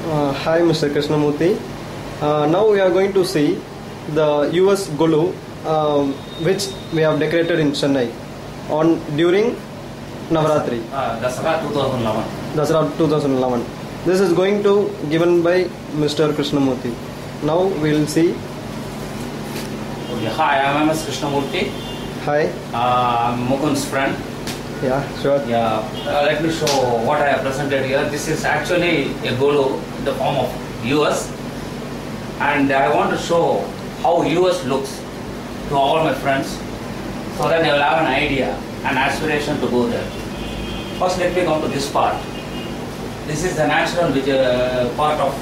Hi, Mr. Krishnamurthi. Now we are going to see the US kolu, which we have decorated in Chennai during Navaratri. Dasara 2011. Dasara 2011. This is going to given by Mr. Krishnamurthi. Now we will see. Okay, hi, I am Mr. Krishnamurthi. Hi. I'm Mukund's friend. Yeah, sure. Yeah, let me show what I have presented here. This is actually a kolu in the form of US, and I want to show how US looks to all my friends, so that they will have an idea, an aspiration to go there. First, let me come to this part. This is the natural part of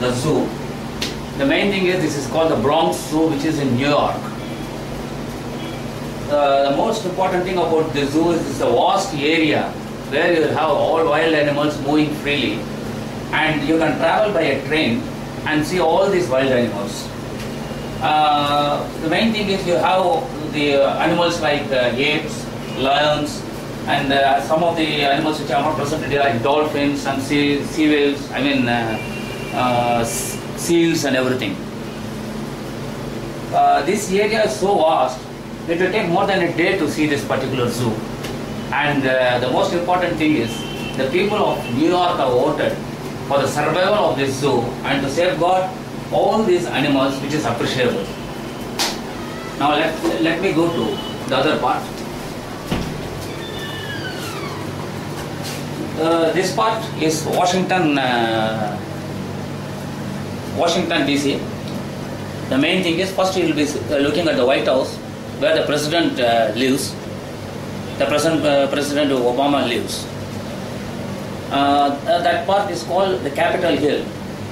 the zoo. The main thing is this is called the Bronx Zoo, which is in New York. The most important thing about the zoo is it's a vast area where you have all wild animals moving freely, and you can travel by a train and see all these wild animals. The main thing is you have the animals like apes, lions, and some of the animals which are not present here like dolphins and sea whales, seals and everything. This area is so vast, it will take more than a day to see this particular zoo. And the most important thing is the people of New York have voted for the survival of this zoo and to safeguard all these animals, which is appreciable. Now let me go to the other part. This part is Washington DC. The main thing is first you will be looking at the White House, where the president lives. The President Obama lives. That part is called the Capitol Hill,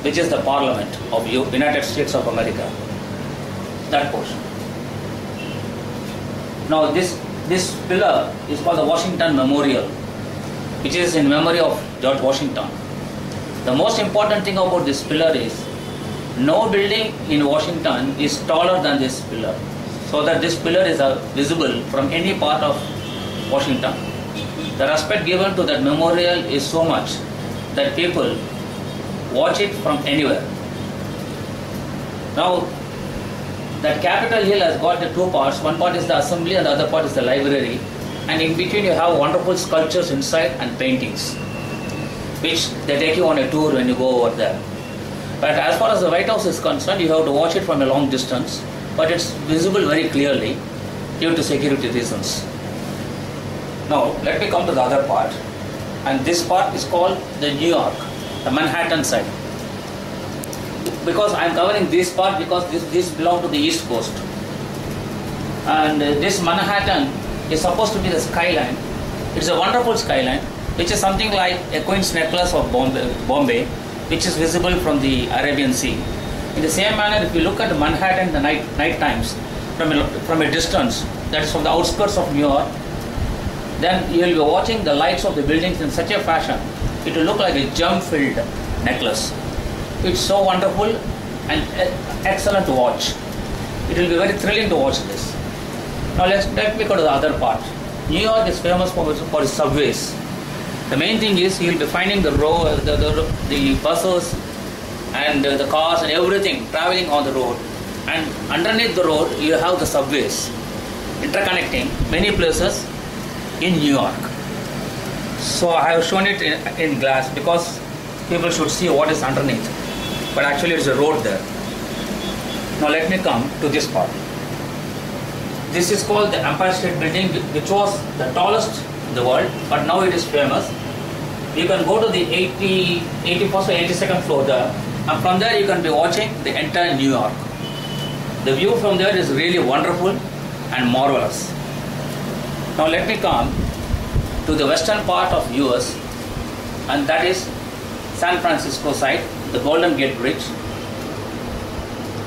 which is the Parliament of United States of America. That portion. Now this pillar is called the Washington Memorial, which is in memory of George Washington. The most important thing about this pillar is no building in Washington is taller than this pillar, so that this pillar is visible from any part of Washington. The respect given to that memorial is so much that people watch it from anywhere. Now, that Capitol Hill has got the two parts. One part is the assembly and the other part is the library. And in between you have wonderful sculptures inside and paintings, which they take you on a tour when you go over there. But as far as the White House is concerned, you have to watch it from a long distance, but it's visible very clearly due to security reasons. Now, let me come to the other part. And this part is called the New York, the Manhattan side. Because I am covering this part because this belongs to the East Coast. And this Manhattan is supposed to be the skyline. It's a wonderful skyline, which is something like a queen's necklace of Bombay, which is visible from the Arabian Sea. In the same manner, if you look at Manhattan in the night times, from a distance, that is from the outskirts of New York, then you will be watching the lights of the buildings in such a fashion, it will look like a gem-filled necklace. It's so wonderful and excellent to watch. It will be very thrilling to watch this. Now let me go to the other part. New York is famous for its subways. The main thing is you will be finding the buses and the cars and everything traveling on the road. And underneath the road you have the subways interconnecting many places in New York. So I have shown it in glass because people should see what is underneath. But actually it's a road there. Now let me come to this part. This is called the Empire State Building, which was the tallest in the world, but now it is famous. You can go to the 81st or 82nd floor there, and from there you can be watching the entire New York. The view from there is really wonderful and marvelous. Now let me come to the western part of US, and that is San Francisco side, the Golden Gate Bridge.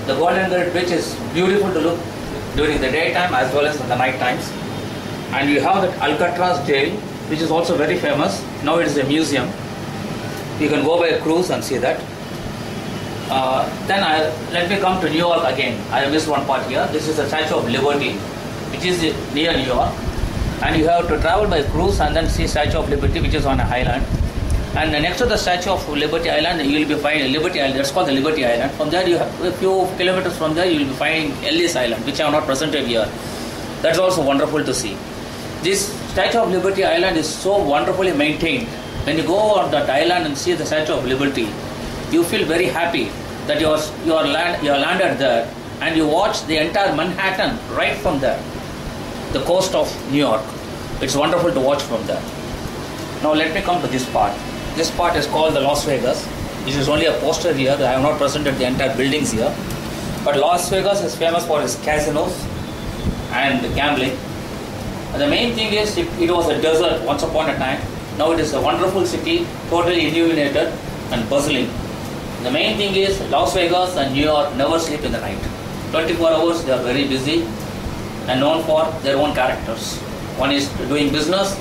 The Golden Gate Bridge is beautiful to look during the daytime as well as in the night times. And you have that Alcatraz jail, which is also very famous. Now it is a museum. You can go by a cruise and see that. Let me come to New York again. I missed one part here. This is the Statue of Liberty, which is near New York. And you have to travel by cruise and then see Statue of Liberty, which is on a highland. And next to the Statue of Liberty Island, you will be finding Liberty Island. That's called the Liberty Island. From there, you have a few kilometers from there, you will be finding Ellis Island, which I have not presented here. That's also wonderful to see. This Statue of Liberty Island is so wonderfully maintained. When you go on that island and see the Statue of Liberty, you feel very happy that you are landed there, and you watch the entire Manhattan right from there, the coast of New York. It's wonderful to watch from there. Now let me come to this part. This part is called the Las Vegas. This is only a poster here. I have not presented the entire buildings here. But Las Vegas is famous for its casinos and gambling. And the main thing is it was a desert once upon a time. Now it is a wonderful city, totally illuminated and bustling. The main thing is Las Vegas and New York never sleep in the night. 24 hours they are very busy and known for their own characters. One is doing business,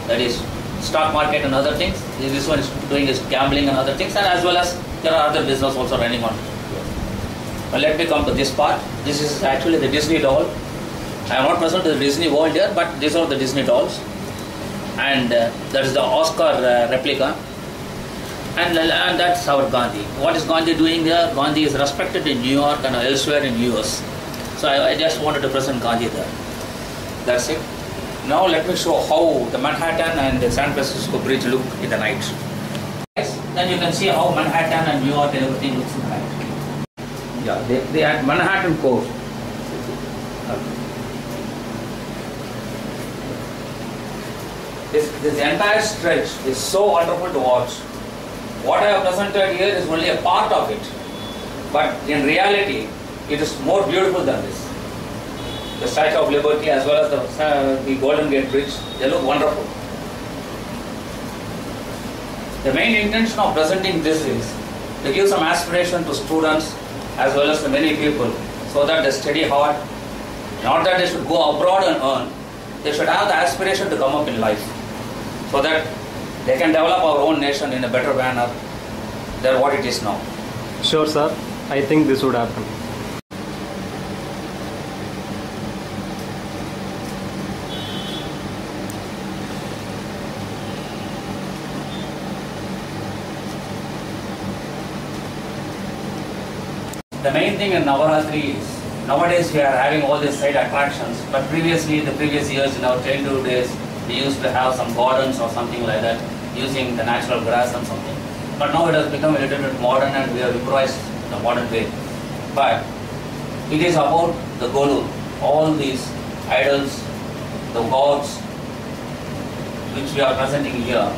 that is stock market and other things. This one is doing is gambling and other things, and as well as there are other business also running on. Well, let me come to this part. This is actually the Disney doll. I am not present to the Disney World here, but these are the Disney dolls. And that is the Oscar replica. And that's our Gandhi. What is Gandhi doing there? Gandhi is respected in New York and elsewhere in US. So I just wanted to present Gandhi there. That's it. Now let me show how the Manhattan and the San Francisco Bridge look in the night. Yes, then you can see how Manhattan and New York and everything looks in the night. Yeah, they had Manhattan coast. This entire stretch is so wonderful to watch. What I have presented here is only a part of it, but in reality, it is more beautiful than this. The Statue of Liberty as well as the Golden Gate Bridge, they look wonderful. The main intention of presenting this is to give some aspiration to students as well as to many people, so that they study hard, not that they should go abroad and earn, they should have the aspiration to come up in life, so that they can develop our own nation in a better manner than what it is now. Sure, sir. I think this would happen. The main thing in Navaratri is, nowadays we are having all these side attractions, but previously, the previous years in our childhood days, we used to have some gardens or something like that, using the natural grass and something. But now it has become a little bit modern and we have improvised the modern way. But it is about the kolu, all these idols, the gods, which we are presenting here.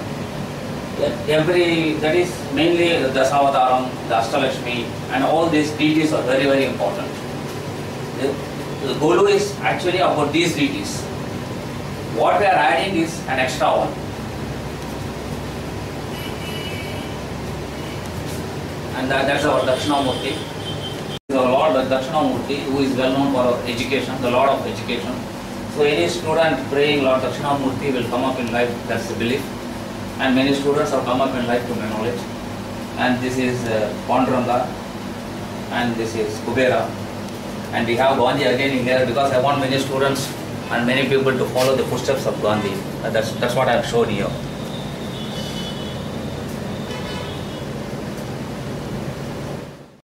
That is mainly the Dasavataram, the Ashtalakshmi, and all these deities are very, very important. The kolu is actually about these deities. What we are adding is an extra one. And that's our Dakshinamurti. Our Lord Dakshinamurti, who is well known for education, the Lord of education. So any student praying Lord Dakshinamurti will come up in life, that's the belief. And many students have come up in life to my knowledge. And this is Panduranga, and this is Kubera. And we have Gandhi again here because I want many students and many people to follow the footsteps of Gandhi. That's what I have shown here.